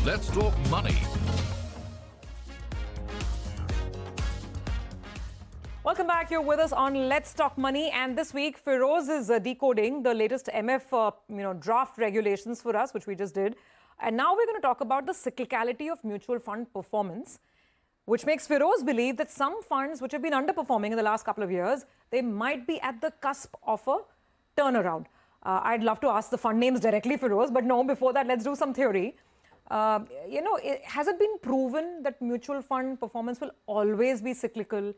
Let's talk money. Welcome back. You're with us on Let's Talk Money, and this week Feroze is decoding the latest MF draft regulations for us, which we just did. And now we're going to talk about the cyclicality of mutual fund performance, which makes Feroze believe that some funds which have been underperforming in the last couple of years, they might be at the cusp of a turnaround. I'd love to ask the fund names directly, Feroze, but no, before that, let's do some theory. Has it been proven that mutual fund performance will always be cyclical?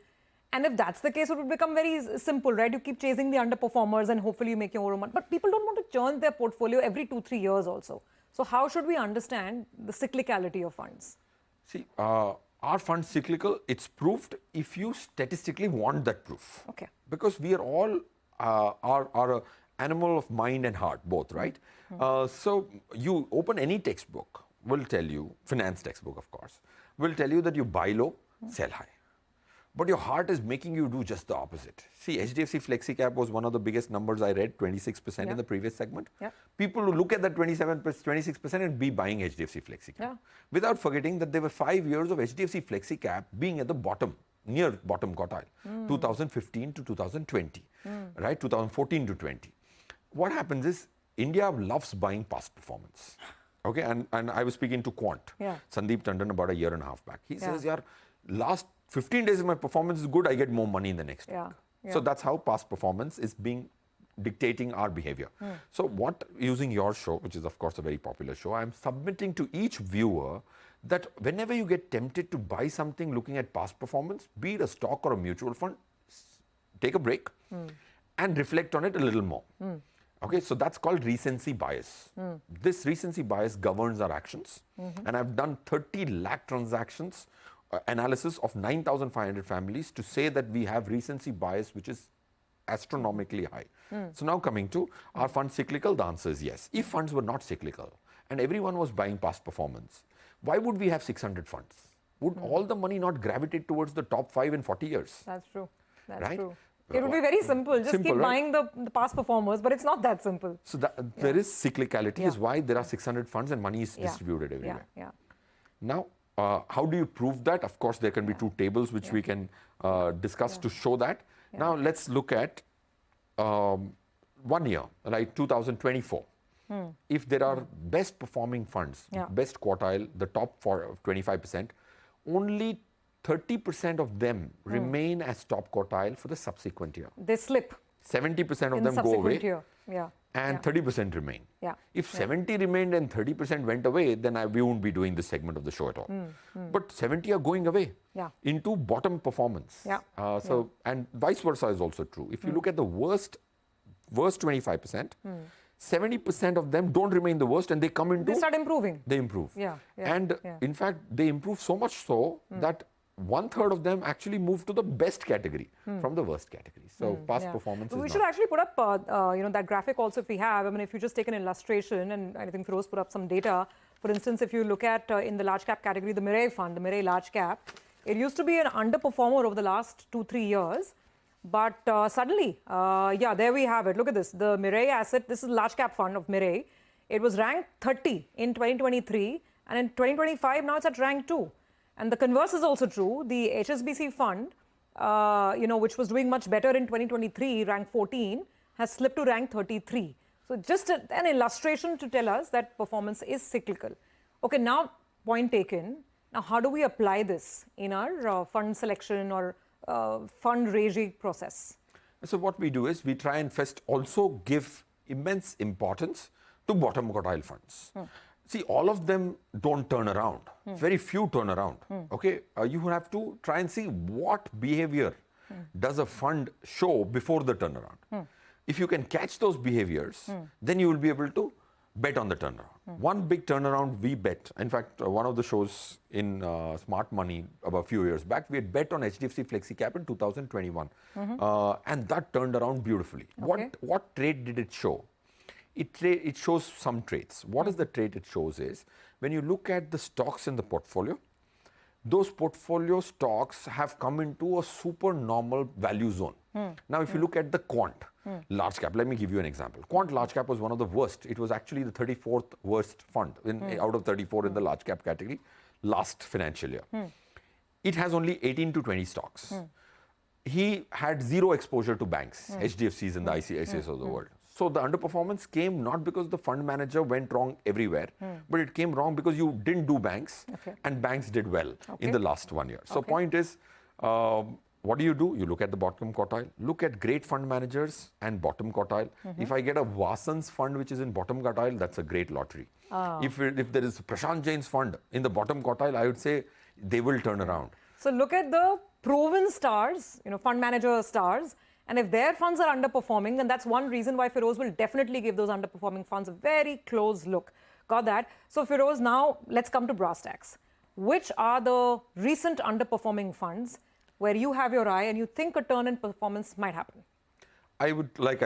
And if that's the case, it would become very simple, right? You keep chasing the underperformers and hopefully you make your own money. But people don't want to churn their portfolio every 2-3 years also. So how should we understand the cyclicality of funds? See, are funds cyclical? It's proved if you statistically want that proof. Okay. Because we are all are an animal of mind and heart, both, right? So you open any textbook, will tell you, finance textbook, of course, will tell you that you buy low, sell high. But your heart is making you do just the opposite. See, HDFC FlexiCap was one of the biggest numbers I read, 26% in the previous segment. People who look at that 26% and be buying HDFC FlexiCap. Without forgetting that there were 5 years of HDFC FlexiCap being at the bottom, near bottom quartile, 2015 to 2020, right? 2014 to 20. What happens is, India loves buying past performance. Okay, and I was speaking to Quant, Sandeep Tandon, about a year and a half back. He says, "Yaar, last 15 days of my performance is good, I get more money in the next week." So that's how past performance is being dictating our behavior. So what, using your show, which is of course a very popular show, I'm submitting to each viewer that whenever you get tempted to buy something looking at past performance, be it a stock or a mutual fund, take a break and reflect on it a little more. Okay, so that's called recency bias. This recency bias governs our actions. And I've done 30 lakh transactions, analysis of 9,500 families to say that we have recency bias, which is astronomically high. So now coming to, are funds cyclical? The answer is yes. If funds were not cyclical and everyone was buying past performance, why would we have 600 funds? Would all the money not gravitate towards the top 5 in 40 years? That's true. That's right? true. It would be very simple. Just keep buying the past performers, but it's not that simple. So there is cyclicality, is why there are 600 funds and money is distributed everywhere. Now, how do you prove that? Of course, there can be two tables which we can discuss to show that. Now, let's look at 1 year, like 2024. If there are best performing funds, best quartile, the top 25%, only 30% of them remain as top quartile for the subsequent year. They slip. 70% of them go away. Year. And 30% remain. If 70 remained and 30% went away, then we won't be doing this segment of the show at all. But 70 are going away into bottom performance. And vice versa is also true. If you look at the worst 25%, 70% of them don't remain the worst and they come into... They start improving. They improve. And in fact, they improve so much so that 1/3 of them actually move to the best category from the worst category. So past performance is We should actually put up that graphic also if we have. I mean, if you just take an illustration, and I think Feroze put up some data. For instance, if you look at in the large cap category, the Mirai fund, the Mirai large cap, it used to be an underperformer over the last 2-3 years. But suddenly, there we have it. Look at this. The Mirai asset, this is large cap fund of Mirai. It was ranked 30 in 2023. And in 2025, now it's at rank 2. And the converse is also true. The HSBC fund, which was doing much better in 2023, rank 14, has slipped to rank 33. So just an illustration to tell us that performance is cyclical. Okay, now point taken. Now, how do we apply this in our fund selection or fundraising process? So what we do is we try and first also give immense importance to bottom quartile funds. See, all of them don't turn around. Very few turn around. Okay, you have to try and see what behavior does a fund show before the turnaround. If you can catch those behaviors, then you will be able to bet on the turnaround. One big turnaround we bet. In fact, one of the shows in Smart Money about a few years back, we had bet on HDFC FlexiCap in 2021, and that turned around beautifully. What trade did it show? It shows some traits. What is the trait it shows is, when you look at the stocks in the portfolio, those portfolio stocks have come into a super normal value zone. Now, if you look at the quant large cap, let me give you an example. Quant large cap was one of the worst. It was actually the 34th worst fund out of 34 in the large cap category last financial year. It has only 18 to 20 stocks. He had zero exposure to banks, HDFCs and the ICICIs of the world. So the underperformance came not because the fund manager went wrong everywhere, but it came wrong because you didn't do banks, and banks did well in the last 1 year. So point is, what do? You look at the bottom quartile, look at great fund managers and bottom quartile. If I get a Vasan's fund which is in bottom quartile, that's a great lottery. If there is Prashant Jain's fund in the bottom quartile, I would say they will turn around. So look at the proven stars, fund manager stars, and if their funds are underperforming, then that's one reason why Feroze will definitely give those underperforming funds a very close look. Got that? So Feroze, now let's come to brass tacks. Which are the recent underperforming funds where you have your eye and you think a turn in performance might happen? I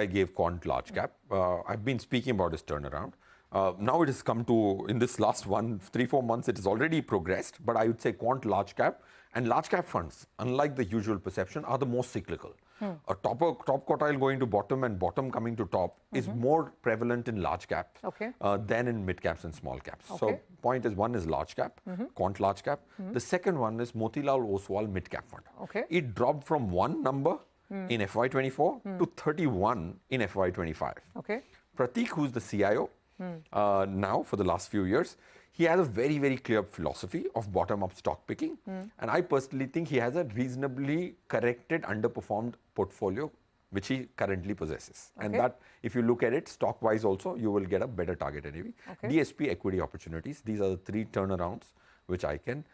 gave quant large cap. I've been speaking about this turnaround. Now it has come to, in this last 3-4 months, it has already progressed, but I would say quant large cap and large cap funds, unlike the usual perception, are the most cyclical. A top quartile going to bottom and bottom coming to top is more prevalent in large caps than in mid caps and small caps. So point is, one is large cap, quant large cap. The second one is Motilal Oswal mid cap fund. It dropped from 1 number in FY24 to 31 in FY25. Prateek, who's the CIO now for the last few years, he has a very, very clear philosophy of bottom-up stock picking. And I personally think he has a reasonably corrected, underperformed portfolio, which he currently possesses. And that, if you look at it stock-wise also, you will get a better target NAV. DSP equity opportunities, these are the 3 turnarounds which I can,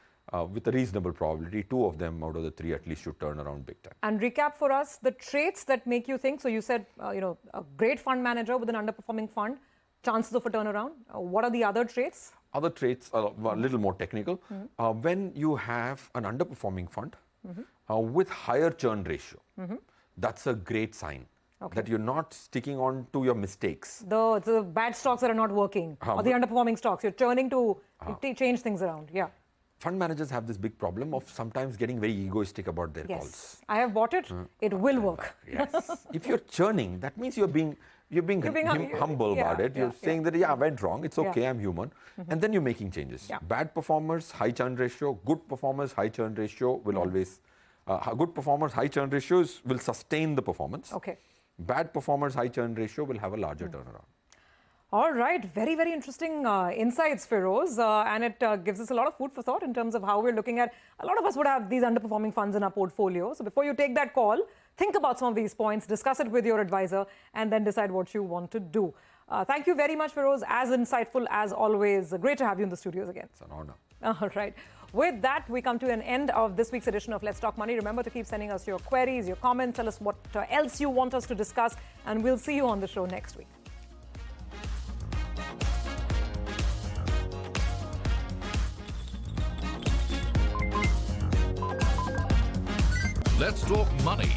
with a reasonable probability, 2 of them out of the 3 at least should turn around big time. And recap for us the traits that make you think. So you said, a great fund manager with an underperforming fund, chances of a turnaround. What are the other traits? Other traits are a little more technical. When you have an underperforming fund with higher churn ratio, that's a great sign that you're not sticking on to your mistakes. The bad stocks that are not working, or the underperforming stocks, you're turning to change things around. Fund managers have this big problem of sometimes getting very egoistic about their calls. I have bought it, it will work. If you're churning, that means you're being humble about it. You're saying that, I went wrong. It's okay, I'm human. And then you're making changes. Bad performers, high churn ratio. Good performers, high churn ratio will always... good performers, high churn ratios will sustain the performance. Bad performers, high churn ratio will have a larger turnaround. All right. Very, very interesting insights, Feroze. And it gives us a lot of food for thought in terms of how we're looking at... A lot of us would have these underperforming funds in our portfolio. So before you take that call, think about some of these points, discuss it with your advisor, and then decide what you want to do. Thank you very much, Feroze. As insightful as always. Great to have you in the studios again. It's an honor. All right. With that, we come to an end of this week's edition of Let's Talk Money. Remember to keep sending us your queries, your comments. Tell us what else you want us to discuss. And we'll see you on the show next week. Let's Talk Money